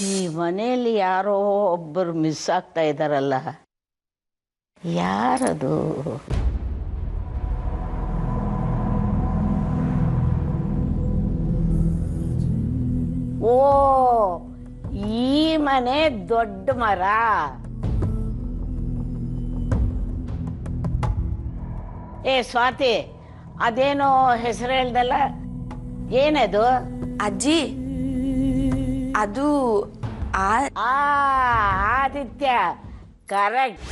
ಈ ಮನೆಯಲ್ಲಿ ಯಾರೋ ಒಬ್ಬರು ಮಿಸ್ ಆಗ್ತಾ ಇದ್ದಾರಲ್ಲ, ಯಾರದು? ಓ, ಈ ಮನೆ ದೊಡ್ಡ ಮರ. ಏ ಸ್ವಾತಿ, ಅದೇನೋ ಹೆಸರು ಹೇಳ್ದಲ್ಲ, ಏನದು? ಅಜ್ಜಿ, ಅದು ಆದಿತ್ಯ, ಕರೆಕ್ಟ್.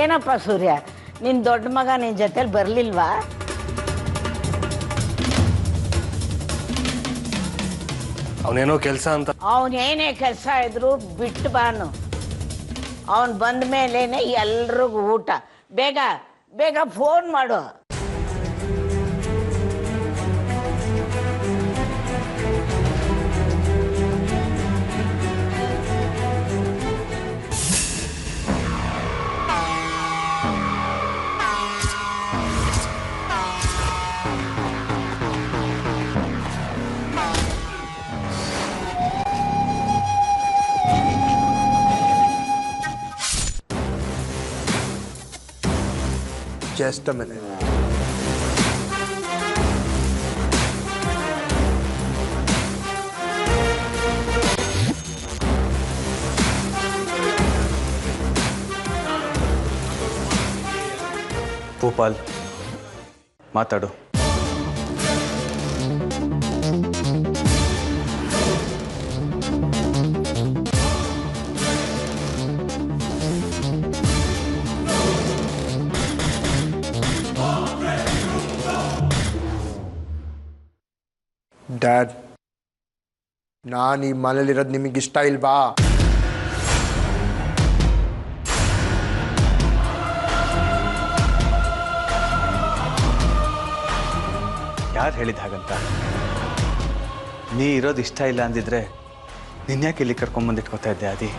ಏನಪ್ಪ ಸೂರ್ಯ, ನಿನ್ ದೊಡ್ಡ ಮಗ ನಿನ್ ಜೊತೆಲಿ ಬರ್ಲಿಲ್ವಾ? ಅವನೇನೋ ಕೆಲಸ ಅಂತ. ಅವನೇನೇ ಕೆಲಸ ಇದ್ರು ಬಿಟ್ಟು ಬಾನು. ಅವನು ಬಂದ ಮೇಲೇನೆ ಎಲ್ರಿಗೂ ಊಟ. ಬೇಗ ಬೇಗ ಫೋನ್ ಮಾಡು. Just a minute. ಭೂಪಾಲ್, ಮಾತಾಡು. ಡ್ಯಾಡ್, ನಾನು ಈ ಮನೇಲಿರೋದು ನಿಮಗಿಷ್ಟ ಇಲ್ವಾ? ಯಾರು ಹೇಳಿದ ಹಾಗಂತ? ನೀ ಇರೋದು ಇಷ್ಟ ಇಲ್ಲ ಅಂದಿದ್ರೆ ನಿನ್ಯಾಕೆ ಇಲ್ಲಿ ಕರ್ಕೊಂಬಂದಿಟ್ಕೋತಾ ಇದ್ದೆ ಆದಿ?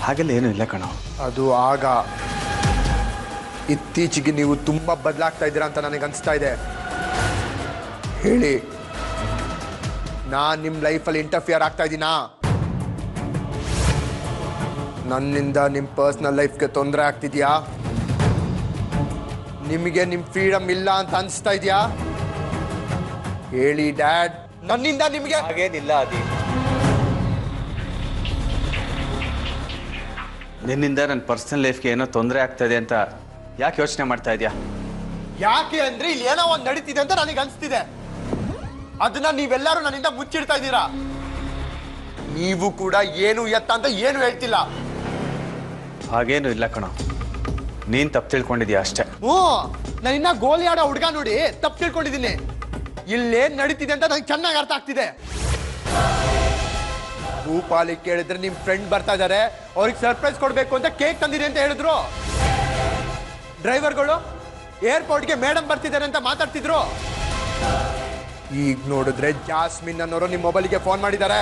ಹಾಗೆಲ್ಲ ಏನೂ ಇಲ್ಲ ಕಣೋ. ಅದು ಆಗ. ಇತ್ತೀಚೆಗೆ ನೀವು ತುಂಬ ಬದಲಾಗ್ತಾ ಇದ್ದೀರಾ ಅಂತ ನನಗೆ ಅನಿಸ್ತಾ ಇದೆ. ಹೇಳಿ, ನಾನು ನಿಮ್ಮ ಲೈಫಲ್ಲಿ ಇಂಟರ್ಫಿಯರ್ ಆಗ್ತಾ ಇದ್ದೀನಾ? ನನ್ನಿಂದ ನಿಮ್ಮ ಪರ್ಸ್ನಲ್ ಲೈಫ್ಗೆ ತೊಂದರೆ ಆಗ್ತಿದ್ಯಾ? ನಿಮಗೆ ನಿಮ್ಮ ಫ್ರೀಡಮ್ ಇಲ್ಲ ಅಂತ ಅನಿಸ್ತಾ ಇದೆಯಾ? ಹೇಳಿ ಡ್ಯಾಡ್, ನನ್ನಿಂದ ನಿಮಗೆ ಹಾಗೇನಿಲ್ಲ ಆದಿ. ನಿನ್ನಿಂದ ನನ್ನ ಪರ್ಸನಲ್ ಲೈಫ್ಗೆ ಏನೋ ತೊಂದರೆ ಆಗ್ತಾಯಿದೆ ಅಂತ ಯಾಕೆ ಯೋಚನೆ ಮಾಡ್ತಾ ಇದೆಯಾ? ಯಾಕೆ ಅಂದ್ರೆ ಇಲ್ಲಿ ಏನೋ ಒಂದು ನಡೀತಿದೆ ಅಂತ ನನಗೆ ಅನಿಸ್ತಿದೆ. ಅದನ್ನ ನೀವೆಲ್ಲರೂ ನನ್ನಿಂದ ಮುಚ್ಚಿಡ್ತಾ ಇದ್ದೀರಾ. ನೀವು ಕೂಡ ಏನು ಎತ್ತ ಅಂತ ಏನು ಹೇಳ್ತಿಲ್ಲ. ಹಾಗೇನು ಇಲ್ಲ ಕಣೋ, ನೀನು ತಪ್ಪು ತಿಳ್ಕೊಂಡಿದ್ಯಾ ಅಷ್ಟೇ. ನಾನಿನ್ನ ಗೋಲಿ ಆಡೋ ಹುಡುಗ ನೋಡಿ ತಪ್ಪು ತಿಳ್ಕೊಂಡಿದ್ದೀನಿ. ಇಲ್ಲೇನ್ ನಡೀತಿದೆ ಅಂತ ನಂಗೆ ಚೆನ್ನಾಗಿ ಅರ್ಥ ಆಗ್ತಿದೆ. ಭೂಪಾಲಿ ಕೇಳಿದ್ರೆ ನಿಮ್ ಫ್ರೆಂಡ್ ಬರ್ತಾ ಇದಾರೆ, ಅವ್ರಿಗೆ ಸರ್ಪ್ರೈಸ್ ಕೊಡ್ಬೇಕು ಅಂತ ಕೇಕ್ ತಂದಿದೆ ಅಂತ ಹೇಳಿದ್ರು. ಡ್ರೈವರ್ಗಳು ಏರ್ಪೋರ್ಟ್ಗೆ ಮೇಡಮ್ ಬರ್ತಿದ್ದಾರೆ ಅಂತ ಮಾತಾಡ್ತಿದ್ರು. ಈಗ ನೋಡಿದ್ರೆ ಜಾಸ್ಮಿನ್ ಅನ್ನೋರು ನಿಮ್ಮ ಮೊಬೈಲ್ಗೆ ಫೋನ್ ಮಾಡಿದ್ದಾರೆ.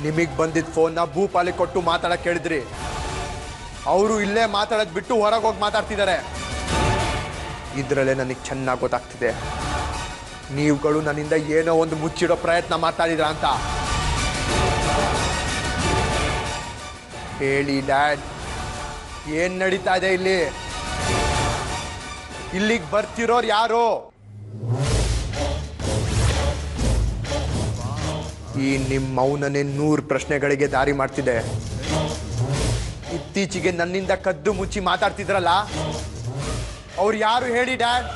ನಿಮಗ್ ಬಂದಿದ್ದ ಫೋನ್ನ ಭೂಪಾಲಿ ಕೊಟ್ಟು ಮಾತಾಡಕ್ ಕೇಳಿದ್ರಿ. ಅವರು ಇಲ್ಲೇ ಮಾತಾಡೋದ್ ಬಿಟ್ಟು ಹೊರಗೆ ಹೋಗಿ ಮಾತಾಡ್ತಿದ್ದಾರೆ. ಇದ್ರಲ್ಲೇ ನನಗೆ ಚೆನ್ನಾಗಿ ಗೊತ್ತಾಗ್ತಿದೆ, ನೀವುಗಳು ನನ್ನಿಂದ ಏನೋ ಒಂದು ಮುಚ್ಚಿಡೋ ಪ್ರಯತ್ನ ಮಾಡ್ತಾ ಇದ್ದೀರಾ ಅಂತ. ಹೇಳಿ ಡ್ಯಾಡ್, ಏನ್ ನಡೀತಾ ಇದೆ ಇಲ್ಲಿ? ಇಲ್ಲಿಗೆ ಬರ್ತಿರೋರು ಯಾರು? ಈ ನಿಮ್ಮ ಮೌನನೇ 100 ಪ್ರಶ್ನೆಗಳಿಗೆ ದಾರಿ ಮಾಡ್ತಿದೆ. ಇತ್ತೀಚೆಗೆ ನನ್ನಿಂದ ಕದ್ದು ಮುಚ್ಚಿ ಮಾತಾಡ್ತಿದ್ರಲ್ಲ, ಅವ್ರು ಯಾರು ಹೇಳಿ ಡ್ಯಾಡ್?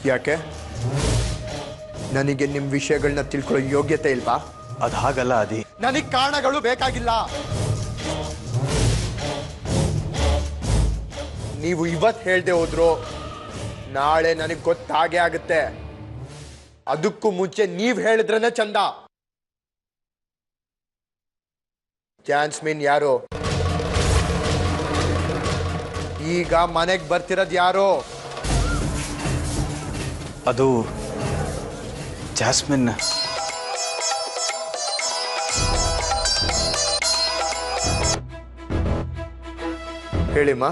ಯಾಕೆ ನನಗೆ ನಿಮ್ಮ ವಿಷಯಗಳನ್ನ ತಿಳ್ಕೊಳ್ಳೋ ಯೋಗ್ಯತೆ ಇಲ್ವಾ? ಅದು ಹಾಗಲ್ಲ ಆದಿ. ನನಗೆ ಕಾರಣಗಳು ಬೇಕಾಗಿಲ್ಲ. ನೀವು ಇವತ್ತು ಹೇಳ್ದೆ ಹೋದ್ರು ನಾಳೆ ನನಗೆ ಗೊತ್ತಾಗೇ ಆಗುತ್ತೆ. ಅದಕ್ಕೂ ಮುಂಚೆ ನೀವು ಹೇಳಿದ್ರೇನೆ ಚಂದ. ಜಾಸ್ಮಿನ್ ಯಾರು? ಈಗ ಮನೆಗೆ ಬರ್ತಿರೋದು ಯಾರು? ಅದು ಜಾಸ್ಮಿನ್. ಹೇಳಿಮ್ಮ.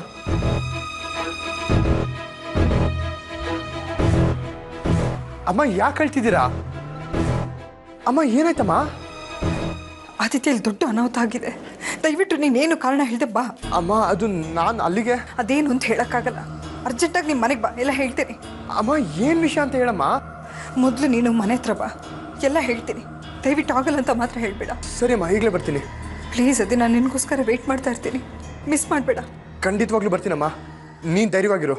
ಅಮ್ಮ ಯಾಕೆ ಹೇಳ್ತಿದ್ದೀರಾ? ಅಮ್ಮ ಏನಾಯ್ತಮ್ಮ? ಆದಿತ್ಯಲ್ಲಿ ದೊಡ್ಡ ಅನಾಹುತ ಆಗಿದೆ. ದಯವಿಟ್ಟು ನೀನೇನು ಕಾರಣ ಹೇಳ್ದೆ ಬಾ. ಅಮ್ಮ ಅದು ನಾನು ಅಲ್ಲಿಗೆ ಅದೇನು ಅಂತ ಹೇಳೋಕ್ಕಾಗಲ್ಲ. ಅರ್ಜೆಂಟಾಗಿ ನಿಮ್ಮ ಮನೆಗೆ ಬಾ, ಎಲ್ಲ ಹೇಳ್ತೀನಿ. ಅಮ್ಮ ಏನು ವಿಷಯ ಅಂತ ಹೇಳಮ್ಮ. ಮೊದಲು ನೀನು ಮನೆ ಹತ್ರ ಬಾ, ಎಲ್ಲ ಹೇಳ್ತೀನಿ. ದಯವಿಟ್ಟು ಆಗಲ್ಲ ಅಂತ ಮಾತ್ರ ಹೇಳಬೇಡ. ಸರಿ ಅಮ್ಮ, ಈಗಲೇ ಬರ್ತೀನಿ. ಪ್ಲೀಸ್ ಅದೇ, ನಾನು ನಿನಗೋಸ್ಕರ ವೆಯ್ಟ್ ಮಾಡ್ತಾ ಇರ್ತೀನಿ. ಮಿಸ್ ಮಾಡಬೇಡ. ಖಂಡಿತವಾಗ್ಲೂ ಬರ್ತೀನಮ್ಮ, ನೀನು ಧೈರ್ಯವಾಗಿರು.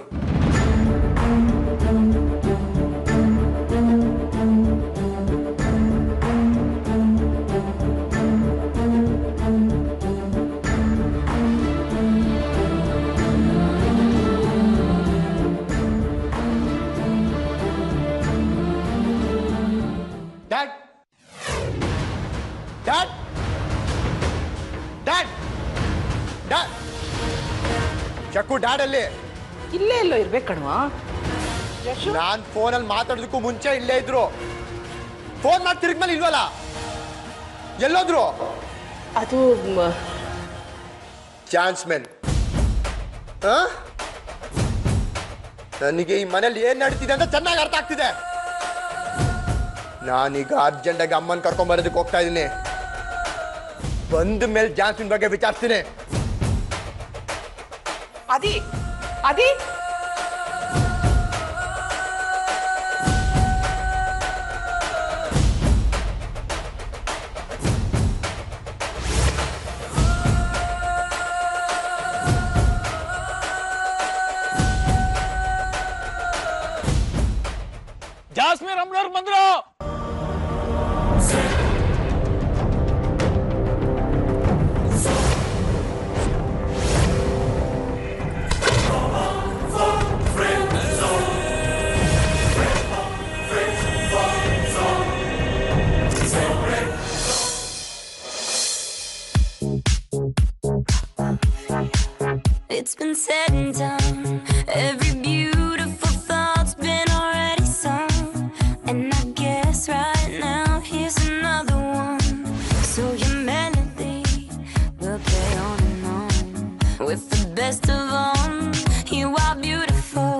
ಡ್ಯಾಡ್ ಡ್ಯಾಡ್ ಡ್ಯಾಡ್ ಡ್ಯಾಡ್ ಚಕ್ಕು ಡ್ಯಾಡ್ ಅಲ್ಲಿ ಇಲ್ಲೇ ಎಲ್ಲೋ ಇರ್ಬೇಕು ಕಣ್ವಾ. ನಾನ್ ಫೋನಲ್ಲಿ ಮಾತಾಡೋದಕ್ಕೂ ಮುಂಚೆ ಇಲ್ಲೇ ಇದ್ರು. ಫೋನ್ ಮಾಡಿ ತಿರುಗ್ಮೇಲೆ ಇಲ್ವಲ್ಲ, ಎಲ್ಲೋದ್ರು? ಅದು ಚಾನ್ಸ್ಮೆನ್. ನನಗೆ ಈ ಮನೇಲಿ ಏನ್ ನಡೀತಿದೆ ಅಂತ ಚೆನ್ನಾಗಿ ಅರ್ಥ ಆಗ್ತಿದೆ. ನಾನೀಗ ಅರ್ಜೆಂಟಾಗಿ ಅಮ್ಮನ್ ಕರ್ಕೊಂಡ್ ಬರೋದಕ್ಕೆ ಹೋಗ್ತಾ ಇದ್ದೀನಿ. ಬಂದ ಮೇಲೆ ಜಾನ್ಸ್ಮಿನ್ ಬಗ್ಗೆ ವಿಚಾರಿಸ್ತೀನಿ. ಅದಿ ಅದಿ ಜಾಸ್ಮಿನ್ ಅಮ್ಮನವ್ರು ಬಂದ್ರು. It's been said and done. Every beautiful thought's been already sung. And I guess right now here's another one. So your melody will play on and on. With the best of them, you are beautiful.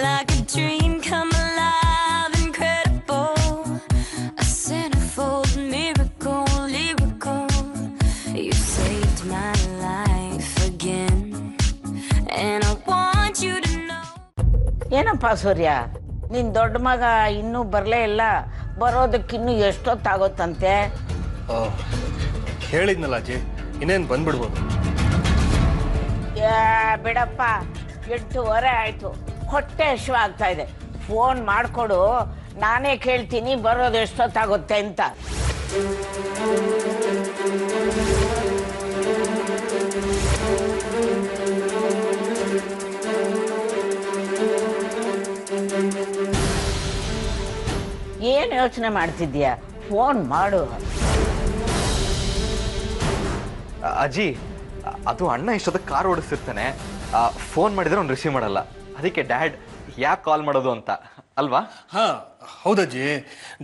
Like a dream come alive, incredible. A centerfold miracle, lyrical. You saved my life again. And I want you to know. ಏನಪ್ಪ ಸೂರ್ಯ, ನಿನ್ ದೊಡ್ಡ ಮಗ ಇನ್ನೂ ಬರಲೇ ಇಲ್ಲ. ಬರೋದಕ್ಕಿನ್ನೂ ಎಷ್ಟೊತ್ತಾಗೋತ್ತಂತೆ? ಹೇಳಿದ್ನಲ್ಲ ಅಜ್ಜಿ, ಇನ್ನೇನು ಬಂದ್ಬಿಡ್ಬೋದು. ಬಿಡಪ್ಪ, 8:30 ಆಯ್ತು. ಹೊಟ್ಟೆ ಹಸಿವು ಆಗ್ತಾ ಇದೆ. ಫೋನ್ ಮಾಡಿಕೊಡು, ನಾನೇ ಕೇಳ್ತೀನಿ ಬರೋದು ಎಷ್ಟೊತ್ತಾಗುತ್ತೆ ಅಂತ. ಏನು ಯೋಚನೆ ಮಾಡ್ತಿದ್ಯಾ? ಫೋನ್ ಮಾಡು. ಅಜ್ಜಿ, ಅದು ಅಣ್ಣ ಇಷ್ಟೊತ್ತಿಗೆ ಕಾರ್ ಓಡಿಸ್ತಿರ್ತಾನೆ. ಫೋನ್ ಮಾಡಿದ್ರೆ ಅವ್ನು ರಿಸೀವ್ ಮಾಡಲ್ಲ. ಅದಕ್ಕೆ ಡ್ಯಾಡ್ ಯಾಕೆ ಕಾಲ್ ಮಾಡೋದು ಅಂತ ಅಲ್ವಾ? ಹಾ ಹೌದಜ್ಜಿ,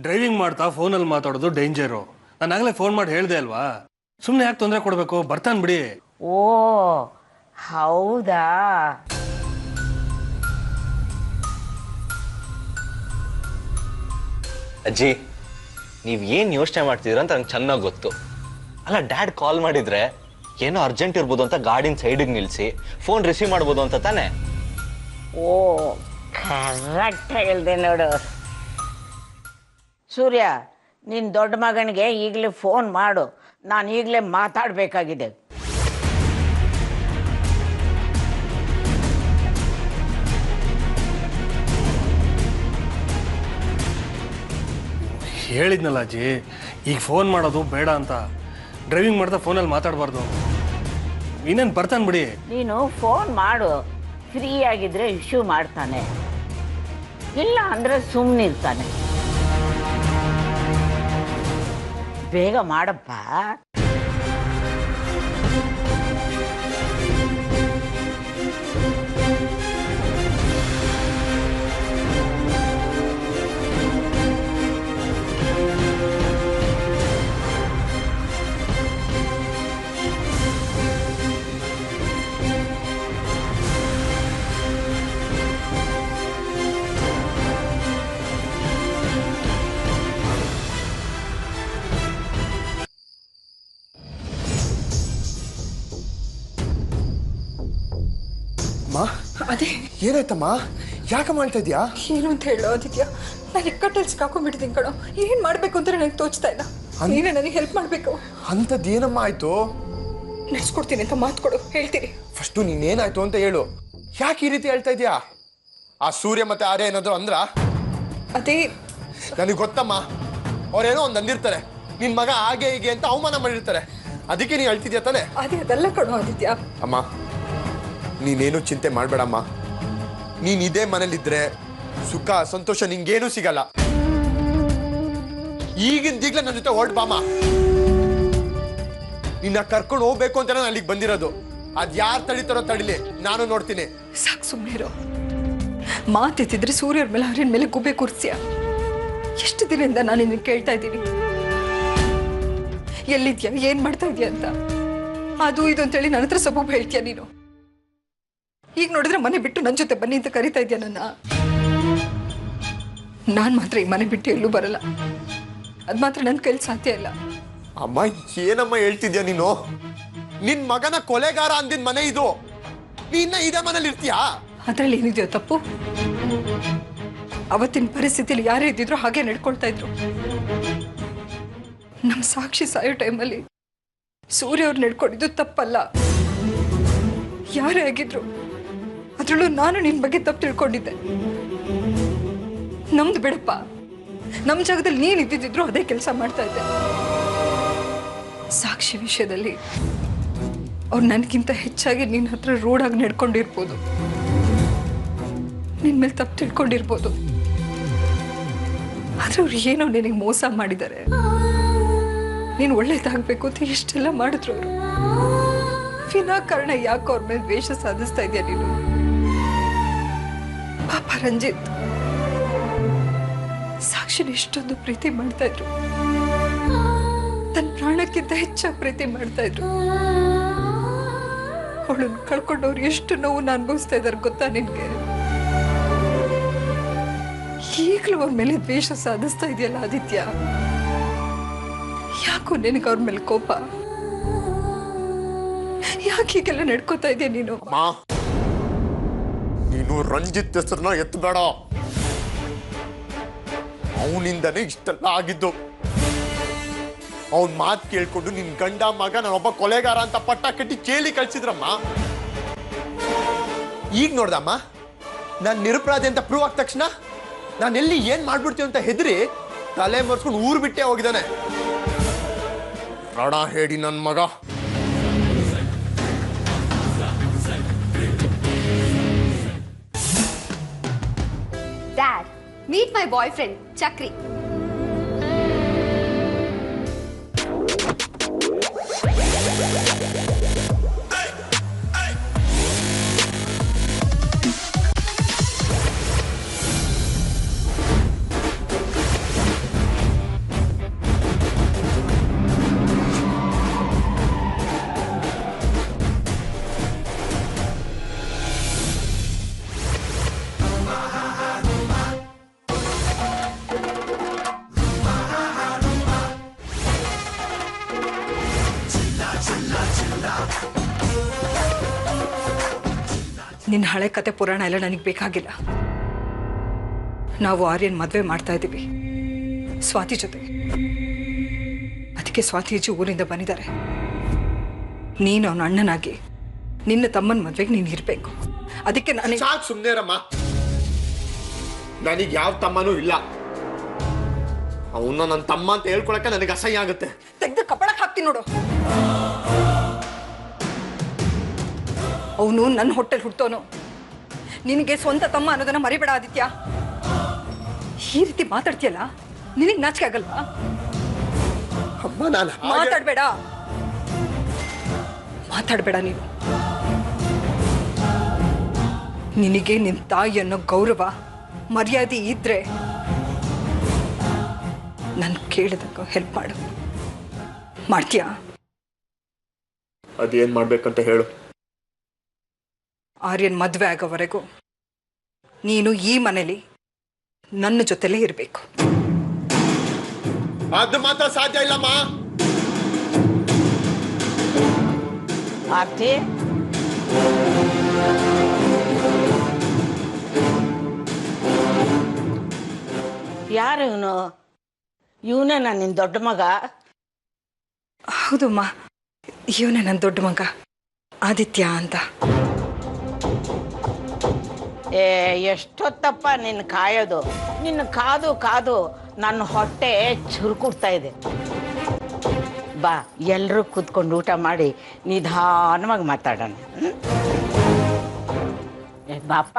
ಡ್ರೈವಿಂಗ್ ಮಾಡ್ತಾ ಫೋನಲ್ಲಿ ಮಾತಾಡೋದು ಡೇಂಜರು. ನಾನು ಆಗಲೇ ಫೋನ್ ಮಾಡಿ ಹೇಳ್ದೆ ಅಲ್ವಾ, ಸುಮ್ಮನೆ ಯಾಕೆ ತೊಂದರೆ ಕೊಡಬೇಕು, ಬರ್ತಾನೆ ಬಿಡಿ. ಓ ಹೌದಾ? ಅಜ್ಜಿ, ನೀವು ಏನು ಯೋಚನೆ ಮಾಡ್ತಿದ್ದೀರ ಅಂತ ನಂಗೆ ಚೆನ್ನಾಗಿ ಗೊತ್ತು. ಅಲ್ಲ, ಡ್ಯಾಡ್ ಕಾಲ್ ಮಾಡಿದ್ರೆ ಏನೋ ಅರ್ಜೆಂಟ್ ಇರ್ಬೋದು ಅಂತ ಗಾಡಿನ ಸೈಡಿಗೆ ನಿಲ್ಲಿಸಿ ಫೋನ್ ರಿಸೀವ್ ಮಾಡ್ಬೋದು ಅಂತ ತಾನೆ? ಓ ಕರೆಕ್ಟ್ ಹೇಳ್ದೆ ನೋಡು. ಸೂರ್ಯ, ನಿನ್ನ ದೊಡ್ಡ ಮಗನಿಗೆ ಈಗಲೇ ಫೋನ್ ಮಾಡು, ನಾನು ಈಗಲೇ ಮಾತಾಡಬೇಕಾಗಿದೆ. ಹೇಳಿದ್ನಲ್ಲ ಅಜ್ಜಿ, ಈಗ ಫೋನ್ ಮಾಡೋದು ಬೇಡ ಅಂತ. ಡ್ರೈವಿಂಗ್ ಮಾಡ್ತಾ ಫೋನಲ್ಲಿ ಮಾತಾಡಬಾರ್ದು. ಇನ್ನೇನು ಬರ್ತಾನೆ ಬಿಡಿ. ನೀನು ಫೋನ್ ಮಾಡು, ಫ್ರೀ ಆಗಿದ್ರೆ ಇಶ್ಯೂ ಮಾಡ್ತಾನೆ, ಇಲ್ಲ ಅಂದರೆ ಸುಮ್ಮನಿರ್ತಾನೆ. ಬೇಗ ಮಾಡಪ್ಪ. ಅದೇ ಏನಾಯ್ತಮ್ಮ? ಯಾಕೆ ಮಾಡ್ತಾ ಇದೀಯಾ? ಏನು ಅಂತ ಹೇಳೋ ಆದಿತ್ಯ, ನಾನು ಇಕ್ಕಟ್ಟಲ್ಲಿ ಸಿಕ್ಕಾಕೊಂಡ್ಬಿಟ್ಟಿದ್ದೀನಿ ಕಣೋ. ಏನು ಮಾಡಬೇಕು ಅಂತ ನನಗೆ ತೋಚ್ತಾ ಇಲ್ಲ. ನೀನೇ ನನಗೆ ಹೆಲ್ಪ್ ಮಾಡಬೇಕು. ಅಂಥದ್ದು ಏನಮ್ಮ ಆಯ್ತು? ನಡೆಸ್ಕೊಡ್ತೀನಿ ಅಂತ ಮಾತು ಕೊಡು, ಹೇಳ್ತೀನಿ. ಫಸ್ಟು ನೀನೇನಾಯ್ತು ಅಂತ ಹೇಳು. ಯಾಕೆ ಈ ರೀತಿ ಹೇಳ್ತಾ ಇದೀಯಾ? ಆ ಸೂರ್ಯ ಮತ್ತೆ ಆರ್ಯ ಏನಾದ್ರು ಅಂದ್ರ? ಅದೇ ನನಗೆ ಗೊತ್ತಮ್ಮ, ಅವ್ರೇನೋ ಒಂದು ಅಂದಿರ್ತಾರೆ, ನಿನ್ ಮಗ ಹಾಗೆ ಹೀಗೆ ಅಂತ ಅವಮಾನ ಮಾಡಿರ್ತಾರೆ. ಅದಕ್ಕೆ ನೀ ಹೇಳ್ತಿದ್ಯಾ ತಾನೆ? ಅದೇ ಅದೆಲ್ಲ ಕಣೋ ಆದಿತ್ಯ. ಅಮ್ಮ, ನೀನೇನು ಚಿಂತೆ ಮಾಡಬೇಡಮ್ಮ. ನೀನ್ ಇದೇ ಮನೇಲಿದ್ರೆ ಸುಖ ಸಂತೋಷ ನಿಂಗೇನು ಸಿಗಲ್ಲ. ಈಗಿಂದೀಗ್ಲೇ ನನ್ನ ಜೊತೆ ಹೊರಡ್ ಬಾಮ. ನಿನ್ನ ಕರ್ಕೊಂಡು ಹೋಗ್ಬೇಕು ಅಂತ ನಾನು ಅಲ್ಲಿಗೆ ಬಂದಿರೋದು. ಅದ್ ಯಾರು ತಡಿತಾರೋ ತಡಿಲಿ, ನಾನು ನೋಡ್ತೀನಿ. ಸಾಕು, ಸುಮ್ಮನೆ ಇರೋ. ಮಾತೆತ್ತಿದ್ರೆ ಸೂರ್ಯರ ಮೇಲೆ ಆರ್ಯನ ಮೇಲೆ ಗುಬ್ಬೆ ಕೂರ್ಸ್ಯ. ಎಷ್ಟು ದಿನದಿಂದ ನಾನು ನಿನ್ನ ಕೇಳ್ತಾ ಇದ್ದೀನಿ, ಎಲ್ಲಿದ್ಯಾ, ಏನ್ ಮಾಡ್ತಾ ಇದೀಯ ಅಂತ. ಅದು ಇದು ಅಂತೇಳಿ ನನ್ನ ಹತ್ರ ಸಬೂಬ್ ಹೇಳ್ತೀಯ ನೀನು. ಈಗ ನೋಡಿದ್ರೆ ಮನೆ ಬಿಟ್ಟು ನನ್ನ ಜೊತೆ ಬನ್ನಿ ಅಂತ ಕರಿತಾ ಇದೆಯಾ ನನ್ನ. ನಾನು ಮಾತ್ರ ಈ ಮನೆ ಬಿಟ್ಟು ಎಲ್ಲೂ ಬರಲ್ಲ. ಅದು ಮಾತ್ರ ನನ್ನ ಕೈಲಿ ಸಾಧ್ಯ ಇಲ್ಲ. ಅಮ್ಮ, ಏನಮ್ಮ ಹೇಳ್ತಿದ್ಯಾ ನೀನು? ನಿನ್ ಮಗನ ಕೊಲೆಗಾರ ಅಂದಿದ್ ಮನೆ ಇದು. ನೀನ್ನ ಇದೇ ಮನೇಲಿ ಇರ್ತೀಯಾ? ಅದ್ರಲ್ಲಿ ಏನಿದೆಯೋ ತಪ್ಪು? ಅವತ್ತಿನ ಪರಿಸ್ಥಿತಿಯಲ್ಲಿ ಯಾರೇ ಇದ್ದಿದ್ರು ಹಾಗೆ ನಡ್ಕೊಳ್ತಾ ಇದ್ರು. ನಮ್ಮ ಸಾಕ್ಷಿ ಸಾಯೋ ಟೈಮಲ್ಲಿ ಸೂರ್ಯ ಅವ್ರು ನಡ್ಕೊಂಡಿದ್ದು ತಪ್ಪಲ್ಲ. ಯಾರೇ ಆಗಿದ್ರು, ಅದ್ರಲ್ಲೂ ನಾನು ನಿನ್ ಬಗ್ಗೆ ತಪ್ಪು ತಿಳ್ಕೊಂಡಿದ್ದೆ. ನಮ್ದು ಬಿಡಪ್ಪ, ನಮ್ಮ ಜಾಗದಲ್ಲಿ ನೀನ್ ಇದ್ದಿದ್ರು ಅದೇ ಕೆಲಸ ಮಾಡ್ತಾ ಇದ್ದೆ. ಸಾಕ್ಷಿ ವಿಷಯದಲ್ಲಿ ಅವ್ರು ನನಗಿಂತ ಹೆಚ್ಚಾಗಿ ನಿನ್ನ ಹತ್ರ ರೋಡಾಗಿ ನಡ್ಕೊಂಡಿರ್ಬೋದು, ನಿನ್ ಮೇಲೆ ತಪ್ಪು ತಿಳ್ಕೊಂಡಿರ್ಬೋದು. ಆದ್ರೆ ಅವ್ರು ಏನೋ ನಿನಗೆ ಮೋಸ ಮಾಡಿದ್ದಾರೆ. ನೀನು ಒಳ್ಳೇದಾಗಬೇಕು ಅಂತ ಎಷ್ಟೆಲ್ಲ ಮಾಡಿದ್ರು ಅವರು. ವಿನಾಕಾರಣ ಯಾಕೆ ಅವ್ರ ಮೇಲೆ ದ್ವೇಷ ಸಾಧಿಸ್ತಾ ಇದೆಯಾ ನೀನು? ಪಾಪ ರಂಜಿತ್ ಸಾಕ್ಷಿನ ಇಷ್ಟೊಂದು ಪ್ರೀತಿ ಮಾಡ್ತಾ ಇದ್ರು. ತನ್ನ ಪ್ರಾಣಕ್ಕಿಂತ ಹೆಚ್ಚಾಗಿ ಪ್ರೀತಿ ಮಾಡ್ತಾ ಇದ್ರು. ಅವಳನ್ನ ಕಳ್ಕೊಂಡವ್ರು ಎಷ್ಟು ನೋವು ಅನುಭವಿಸ್ತಾ ಇದ್ದಾರೆ ಗೊತ್ತಾ ನಿನ್ಗೆ? ಈಗಲೂ ಅವ್ರ ಮೇಲೆ ದ್ವೇಷ ಸಾಧಿಸ್ತಾ ಇದೆಯಲ್ಲ ಆದಿತ್ಯ. ಯಾಕೋ ನಿನಗೆ ಅವ್ರ ಮೇಲೆ ಕೋಪ? ಯಾಕೆ ಹೀಗೆಲ್ಲ ನಡ್ಕೋತಾ ಇದೆಯಾ ನೀನು? ನೀನು ರಂಜಿತ್ ಹೆಸರನ್ನ ಎತ್ತಬೇಡ. ಅವನಿಂದನೇ ಇಷ್ಟೆಲ್ಲ ಆಗಿದ್ದು. ಅವನ್ ಮಾತು ಕೇಳ್ಕೊಂಡು ನಿನ್ ಗಂಡ ಮಗ ನಾನೊಬ್ಬ ಕೊಲೆಗಾರ ಅಂತ ಪಟ್ಟ ಕಟ್ಟಿ ಜೈಲಿ ಕಳ್ಸಿದ್ರಮ್ಮ. ಈಗ ನೋಡ್ದಮ್ಮ, ನಾನ್ ನಿರಪರಾಧಿ ಅಂತ ಪ್ರೂವ್ ಆದ ತಕ್ಷಣ ನಾನು ಎಲ್ಲಿ ಏನ್ ಮಾಡ್ಬಿಡ್ತೀವಿ ಅಂತ ಹೆದರಿ ತಲೆ ಮರ್ಸ್ಕೊಂಡು ಊರು ಬಿಟ್ಟೆ ಹೋಗಿದ್ದಾನೆ. ರಣ ಹೇಳಿ ನನ್ ಮಗ. Dad, meet my boyfriend, Chakri. ನಿನ್ನ ಹಳೆ ಕತೆ ಪುರಾಣ ಎಲ್ಲ ನನಗೆ ಬೇಕಾಗಿಲ್ಲ. ನಾವು ಆರ್ಯನ್ ಮದುವೆ ಮಾಡ್ತಾ ಇದ್ದೀವಿ ಸ್ವಾತಿ ಜೊತೆ. ಅದಕ್ಕೆ ಸ್ವಾತಿ ಅಜ್ಜಿ ಊರಿಂದ ಬಂದಿದ್ದಾರೆ. ನೀನು ಅವನ ಅಣ್ಣನಾಗಿ ನಿನ್ನ ತಮ್ಮನ ಮದುವೆಗೆ ನೀನು ಇರಬೇಕು. ಅದಕ್ಕೆ ನಾನು ಸಾಕು ಸುಮ್ಮನೆ ರಮ್ಮ. ನನಗೆ ಯಾವ ತಮ್ಮನೂ ಇಲ್ಲ. ಅವನ್ನ ನನ್ನ ತಮ್ಮ ಅಂತ ಹೇಳ್ಕೊಳಕ್ಕೆ ನನಗೆ ಅಸಹ್ಯ ಆಗುತ್ತೆ. ತೆಗೆದು ಕಪಳಕ್ಕೆ ಹಾಕ್ತೀನಿ ನೋಡು. ಅವನು ನನ್ನ ಹೊಟ್ಟೆಲ್ ಹುಟ್ಟೋನು. ನಿನಗೆ ಸ್ವಂತ ತಮ್ಮ ಅನ್ನೋದನ್ನ ಮರಿಬೇಡ ಆದಿತ್ಯ. ಈ ರೀತಿ ಮಾತಾಡ್ತೀಯಲ್ಲ, ನಿನಗೆ ನಾಚಿಕೆ ಆಗಲ್ವಾ? ಅಮ್ಮ, ನಾನು ಮಾತಾಡ್ಬೇಡ, ಮಾತಾಡ್ಬೇಡ ನೀನು. ನಿನಗೆ ನಿನ್ನ ತಾಯಿ ಅನ್ನೋ ಗೌರವ ಮರ್ಯಾದೆ ಇದ್ರೆ ನಾನು ಕೇಳಿದಾಗ ಹೆಲ್ಪ್ ಮಾಡು. ಮಾಡ್ತೀಯಾ? ಅದೇನ್ ಮಾಡ್ಬೇಕಂತ ಹೇಳು. ಆರ್ಯನ್ ಮದುವೆ ಆಗೋವರೆಗೂ ನೀನು ಈ ಮನೇಲಿ ನನ್ನ ಜೊತೆಲೇ ಇರಬೇಕು. ಅದು ಮಾತ್ರ ಸಾಧ್ಯ ಇಲ್ಲಮ್ಮ. ಆರ್ತಿ ಯಾರು ಇವನೇ ನಿನ್ನ ದೊಡ್ಡ ಮಗ? ಹೌದಮ್ಮ, ಇವನೇ ನನ್ನ ದೊಡ್ಡ ಮಗ ಆದಿತ್ಯ ಅಂತ. ಎಷ್ಟೊತ್ತಪ್ಪ ನಿನ್ನ ಕಾಯೋದು? ನಿನ್ನ ಕಾದು ಕಾದು ನನ್ನ ಹೊಟ್ಟೆ ಚುರುಕುಡ್ತಾ ಇದೆ. ಬಾ, ಎಲ್ಲರೂ ಕೂತ್ಕೊಂಡು ಊಟ ಮಾಡಿ ನಿಧಾನವಾಗಿ ಮಾತಾಡೋಣ. ಬಾಪ.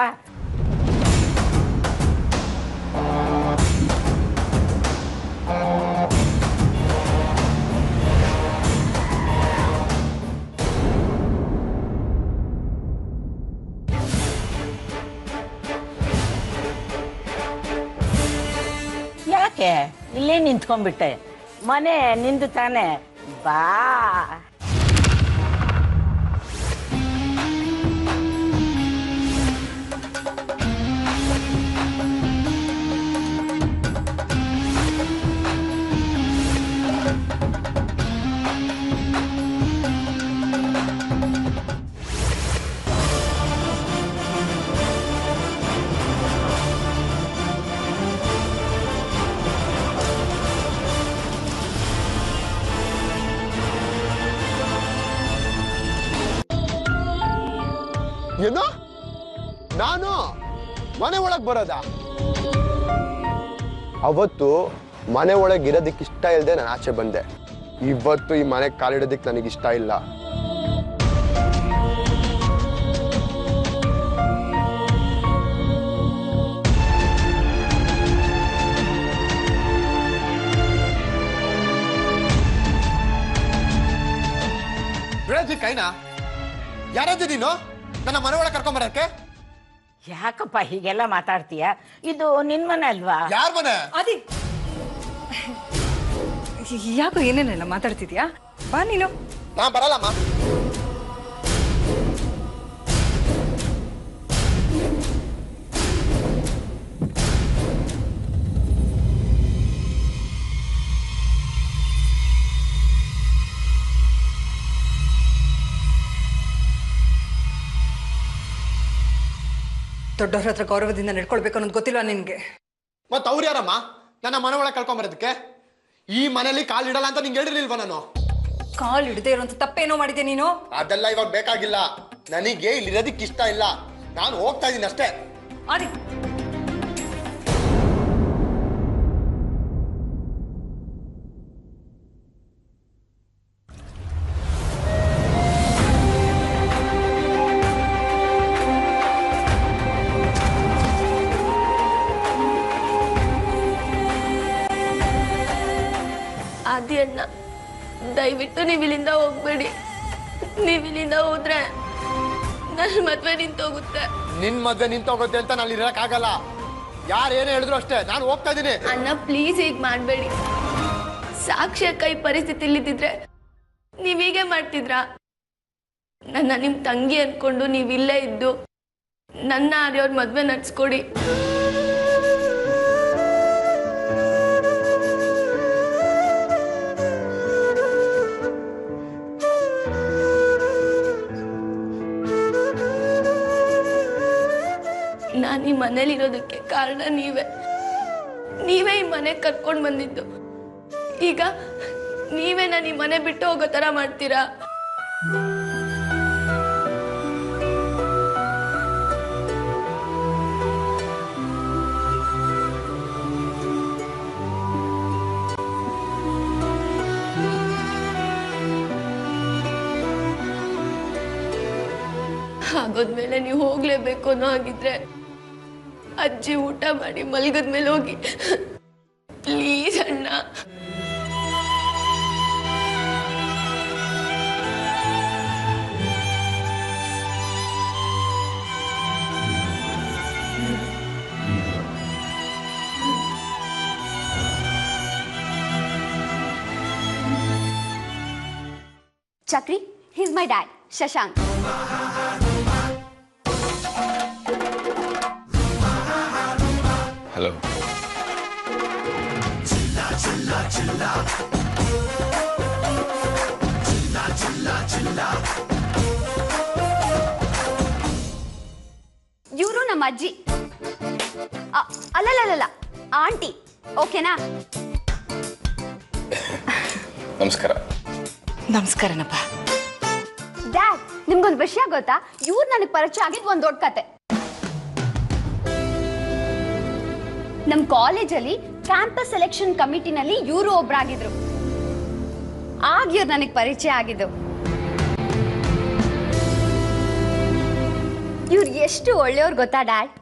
ಯಾಕೆ ಇಲ್ಲೇ ನಿಂತ್ಕೊಂಡ್ಬಿಟ್ಟೆ? ಮನೆ ನಿಂದು ತಾನೆ, ಬಾ. ಏನು? ನಾನು ಮನೆ ಒಳಗೆ ಬರೋದಾ? ಅವತ್ತು ಮನೆ ಒಳಗೆ ಇರೋದಕ್ಕೆ ಇಷ್ಟ ಇಲ್ಲದೆ ನಾನು ಆಚೆ ಬಂದೆ. ಇವತ್ತು ಈ ಮನೆಗೆ ಕಾಲಿಡೋದಕ್ಕೆ ನನಗಿಷ್ಟ ಇಲ್ಲ. ಕೈನಾ ಯಾರಾದ್ರೂ ನೀನು ನನ್ನ ಮನೆ ಒಳಗೆ ಕರ್ಕೊಂಬರಕ್ಕೆ? ಯಾಕಪ್ಪ ಹೀಗೆಲ್ಲ ಮಾತಾಡ್ತೀಯ? ಇದು ನಿನ್ ಮನೆ ಅಲ್ವಾ? ಯಾರ ಮನೆ? ಅದಿ ಯಾಕೋ ಏನೇನೆಲ್ಲ ಮಾತಾಡ್ತಿದ್ಯಾ? ಬಾ ನೀನು. ನಾ ಬರಲ್ಲಮ್ಮ. ದೊಡ್ಡವ್ರ ಹತ್ರ ಗೌರವದಿಂದ ನಡ್ಕೊಳ್ಬೇಕು ಅನ್ನೋದು ಗೊತ್ತಿಲ್ಲ ನಿನ್ಗೆ? ಮತ್ ಅವ್ರು ಯಾರಮ್ಮ ನನ್ನ ಮನೆ ಒಳಗೆ ಕರ್ಕೊಂಬರೋದಕ್ಕೆ? ಈ ಮನೇಲಿ ಕಾಲಿಡಲ್ಲ ಅಂತ ನಿಂಗೆ ಹೇಳಿರ್ಲಿಲ್ವಾ ನಾನು? ಕಾಲ್ ಹಿಡದೆ ಇರೋಂತ ತಪ್ಪೇನೋ ಮಾಡಿದೆ ನೀನು. ಅದೆಲ್ಲ ಇವಾಗ ಬೇಕಾಗಿಲ್ಲ. ನನಗೆ ಇಲ್ಲಿರೋದಕ್ಕೆ ಇಷ್ಟ ಇಲ್ಲ. ನಾನು ಹೋಗ್ತಾ ಇದ್ದೀನಿ ಅಷ್ಟೇ. ಆದಿ, ಆದಿ ಅಣ್ಣ, ದಯವಿಟ್ಟು ನೀವು ಇಲ್ಲಿಂದ ಹೋಗ್ಬೇಡಿ. ನೀವು ಇಲ್ಲಿಂದ ಹೋದ್ರೆ ನನ್ನ ಮದ್ವೆ ನಿಂತೋಗುತ್ತೆ. ನಿನ್ ಮದ್ವೆ ನಿಂತೋಗುತ್ತೆ ಅಂತ ನಾನು ಇರಕ್ಕಾಗಲ್ಲ. ಯಾರು ಏನು ಹೇಳಿದ್ರು ಅಷ್ಟೇ, ನಾನು ಹೋಗ್ತಾ ಇದ್ದೀನಿ. ಅಣ್ಣ ಪ್ಲೀಸ್ ಹೀಗೆ ಮಾಡಬೇಡಿ. ಸಾಕ್ಷಿ ಅಕ್ಕ ಈ ಪರಿಸ್ಥಿತಿಲಿದ್ದಿದ್ರೆ ನೀವೀಗೆ ಮಾಡ್ತಿದ್ರಾ? ನನ್ನ ನಿಮ್ಮ ತಂಗಿ ಅನ್ಕೊಂಡು ನೀವಿಲ್ಲೇ ಇದ್ದು ನನ್ನ ಆರ್ಯವ್ರ ಮದ್ವೆ ನಡ್ಸ್ಕೊಡಿ. ನಾನು ಈ ಮನೇಲಿರೋದಕ್ಕೆ ಕಾರಣ ನೀವೇ ಈ ಮನೆಗೆ ಕರ್ಕೊಂಡು ಬಂದಿದ್ದು. ಈಗ ನೀವೇ ನಾನು ಈ ಮನೆ ಬಿಟ್ಟು ಹೋಗೋ ಥರ ಮಾಡ್ತೀರಾ? ಆಗೋದ್ಮೇಲೆ ನೀವು ಹೋಗ್ಲೇಬೇಕು ಅನ್ನೋ ಹಾಗಿದ್ರೆ ಅಜ್ಜಿ ಊಟ ಮಾಡಿ ಮಲ್ಗದ್ಮೇಲೆ ಹೋಗಿ ಪ್ಲೀಸ್ ಅಣ್ಣ. Chakri, he's my dad, Shashank. Hello. ಇವರು ನಮ್ಮ ಅಜ್ಜಿ. ಅಲ್ಲಲ್ಲ ಆಂಟಿ. ಓಕೆನಾ? ನಮಸ್ಕಾರ. ನಮಸ್ಕಾರನಪ್ಪ. ಡ್ಯಾಡ್, ನಿಮ್ಗೊಂದು ವಿಷಯ ಗೊತ್ತಾ? ಇವ್ರು ನನಗೆ ಪರಿಚಯ ಆಗಿದ್ದು ಒಂದು ದೊಡ್ಡ ಕತೆ. ನಮ್ಮ ಕಾಲೇಜಲ್ಲಿ ಕ್ಯಾಂಪಸ್ ಸೆಲೆಕ್ಷನ್ ಕಮಿಟಿನಲ್ಲಿ ಇವರು ಒಬ್ರಾಗಿದ್ರು. ಆಗ ಇವ್ರು ನನಗೆ ಪರಿಚಯ ಆಗಿದ್ದು. ಇವ್ರು ಎಷ್ಟು ಒಳ್ಳೆಯವ್ರು ಗೊತ್ತಾ ಡ್ಯಾಡ್?